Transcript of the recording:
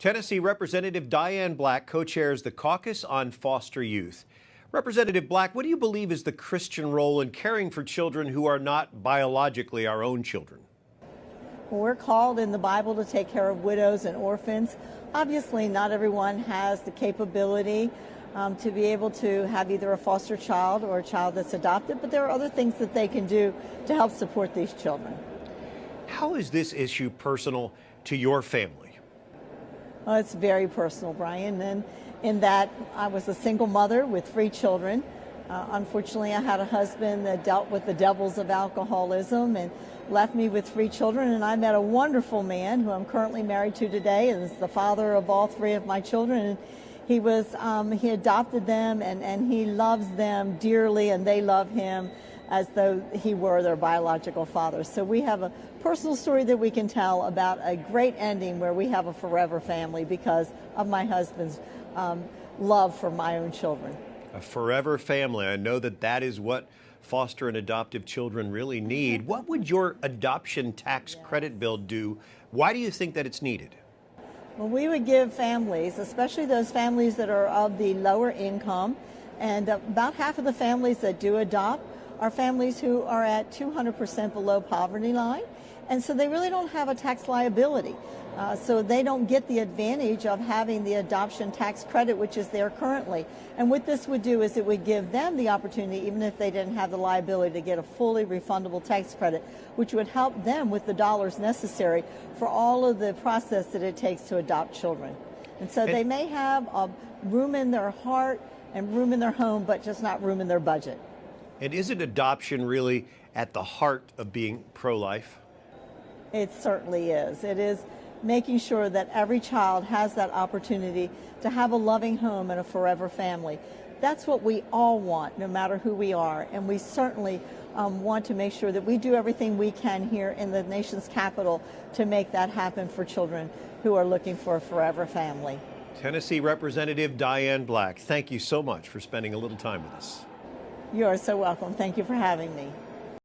Tennessee Representative Diane Black co-chairs the Caucus on Foster Youth. Representative Black, what do you believe is the Christian role in caring for children who are not biologically our own children? Well, we're called in the Bible to take care of widows and orphans. Obviously, not everyone has the capability to be able to have either a foster child or a child that's adopted, but there are other things that they can do to help support these children. How is this issue personal to your family? Well, it's very personal, Brian, and in that I was a single mother with 3 children. Unfortunately, I had a husband that dealt with the devils of alcoholism and left me with 3 children, and I met a wonderful man who I'm currently married to today and is the father of all 3 of my children. And he adopted them, and he loves them dearly, and they love him as though he were their biological father. So we have a personal story that we can tell about a great ending where we have a forever family because of my husband's love for my own children. A forever family. I know that is what foster and adoptive children really need. What would your adoption tax credit bill do? Why do you think that it's needed? Well, we would give families, especially those families that are of the lower income, and about half of the families that do adopt are families who are at 200% below poverty line, and so they really don't have a tax liability. So they don't get the advantage of having the adoption tax credit, which is there currently. And what this would do is it would give them the opportunity, even if they didn't have the liability, to get a fully refundable tax credit, which would help them with the dollars necessary for all of the process that it takes to adopt children. And so they may have room in their heart and room in their home, but just not room in their budget. And isn't adoption really at the heart of being pro-life? It certainly is. It is making sure that every child has that opportunity to have a loving home and a forever family. That's what we all want, no matter who we are. And we certainly want to make sure that we do everything we can here in the nation's capital to make that happen for children who are looking for a forever family. Tennessee Representative Diane Black, thank you so much for spending a little time with us. You are so welcome. Thank you for having me.